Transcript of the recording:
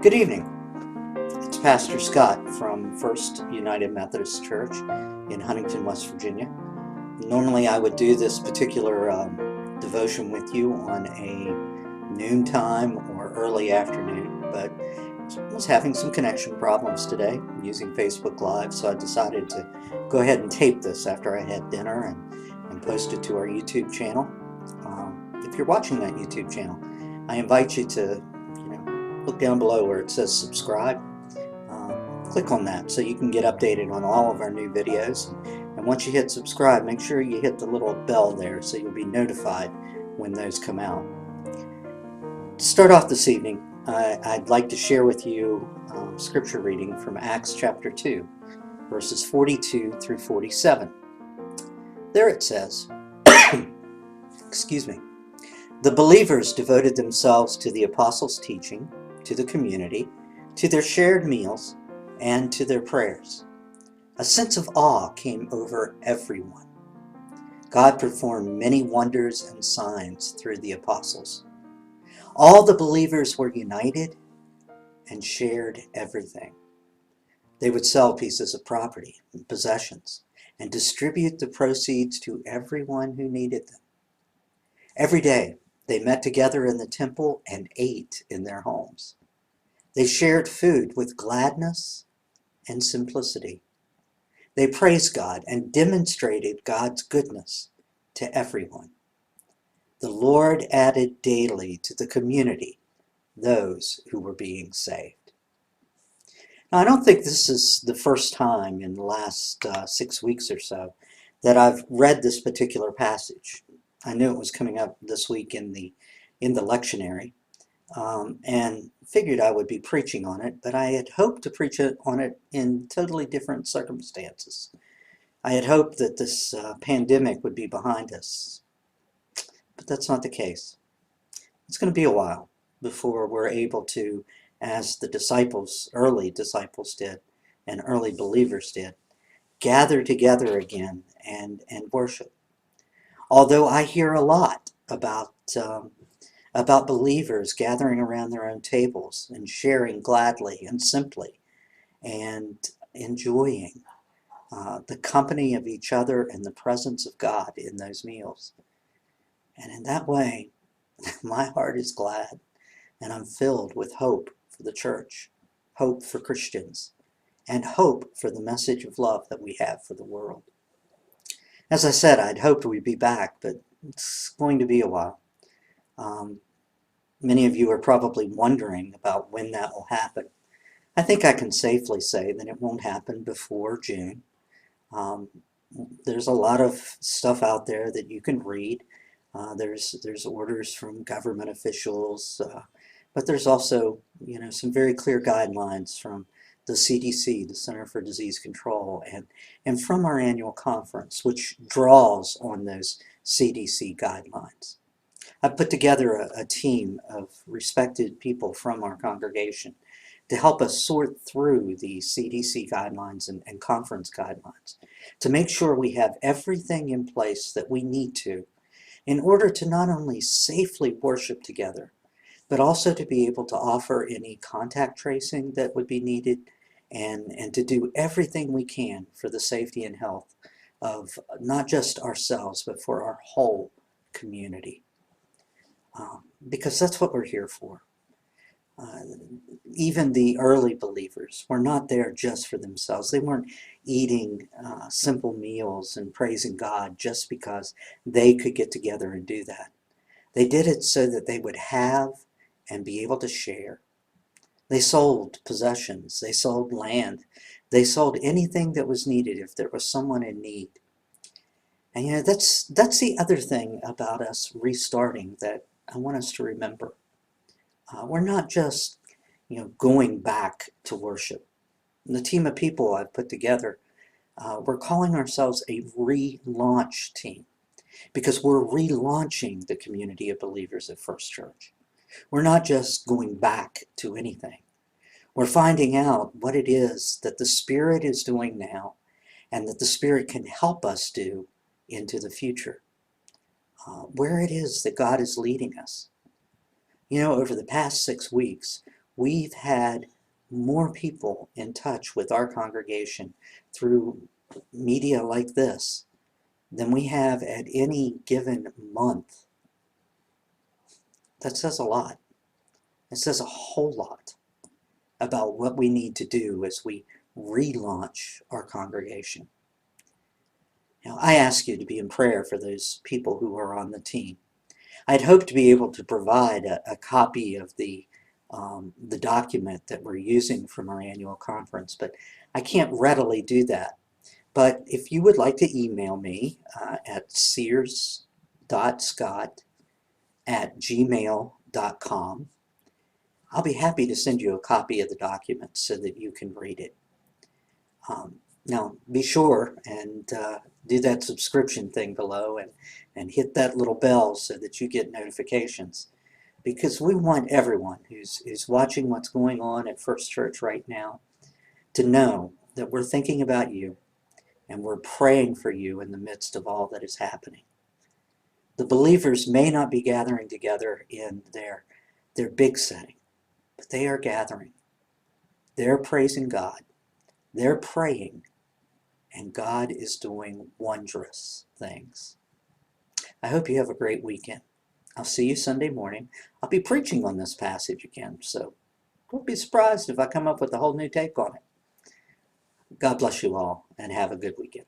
Good evening. It's Pastor Scott from First United Methodist Church in Huntington, West Virginia. Normally I would do this particular devotion with you on a noontime or early afternoon, but I was having some connection problems today using Facebook Live, so I decided to go ahead and tape this after I had dinner and post it to our YouTube channel. If you're watching that YouTube channel, I invite you to look down below where it says subscribe. Click on that so you can get updated on all of our new videos. And once you hit subscribe, make sure you hit the little bell there so you'll be notified when those come out. To start off this evening, I'd like to share with you scripture reading from Acts chapter 2, verses 42 through 47. There it says, excuse me, the believers devoted themselves to the apostles' teaching, to the community, to their shared meals, and to their prayers. A sense of awe came over everyone. God performed many wonders and signs through the apostles. All the believers were united and shared everything. They would sell pieces of property and possessions and distribute the proceeds to everyone who needed them. Every day, they met together in the temple and ate in their homes. They shared food with gladness and simplicity. They praised God and demonstrated God's goodness to everyone. The Lord added daily to the community those who were being saved. Now, I don't think this is the first time in the last 6 weeks or so that I've read this particular passage. I knew it was coming up this week in the lectionary, and figured I would be preaching on it, but I had hoped to preach on it in totally different circumstances. I had hoped that this pandemic would be behind us, but that's not the case. It's going to be a while before we're able to, as the disciples, early disciples did, and early believers did, gather together again and worship. Although I hear a lot about believers gathering around their own tables and sharing gladly and simply and enjoying the company of each other and the presence of God in those meals. And in that way, my heart is glad and I'm filled with hope for the church, hope for Christians, and hope for the message of love that we have for the world. As I said, I'd hoped we'd be back, but it's going to be a while. Many of you are probably wondering about when that will happen. I think I can safely say that it won't happen before June. There's a lot of stuff out there that you can read. There's orders from government officials, but there's also some very clear guidelines from the CDC, the Center for Disease Control, and from our annual conference, which draws on those CDC guidelines. I've put together a team of respected people from our congregation to help us sort through the CDC guidelines and conference guidelines to make sure we have everything in place that we need to in order to not only safely worship together, but also to be able to offer any contact tracing that would be needed and to do everything we can for the safety and health of not just ourselves, but for our whole community. Because that's what we're here for. Even the early believers were not there just for themselves. They weren't eating simple meals and praising God just because they could get together and do that. They did it so that they would have and be able to share. They sold possessions. They sold land. They sold anything that was needed if there was someone in need. And that's the other thing about us restarting that I want us to remember. We're not just going back to worship. The team of people I've put together, we're calling ourselves a relaunch team because we're relaunching the community of believers at First Church. We're not just going back to anything. We're finding out what it is that the Spirit is doing now and that the Spirit can help us do into the future. Where it is that God is leading us. Over the past 6 weeks, we've had more people in touch with our congregation through media like this than we have at any given month. That says a lot. It says a whole lot about what we need to do as we relaunch our congregation. Now, I ask you to be in prayer for those people who are on the team. I'd hoped to be able to provide a copy of the document that we're using from our annual conference, but I can't readily do that. But if you would like to email me at sears.scott@gmail.com, I'll be happy to send you a copy of the document so that you can read it. Now, be sure and do that subscription thing below and hit that little bell so that you get notifications, because we want everyone who's watching what's going on at First Church right now to know that we're thinking about you and we're praying for you in the midst of all that is happening. The believers may not be gathering together in their big setting, but they are gathering. They're praising God. They're praying. And God is doing wondrous things. I hope you have a great weekend. I'll see you Sunday morning. I'll be preaching on this passage again, so don't be surprised if I come up with a whole new take on it. God bless you all, and have a good weekend.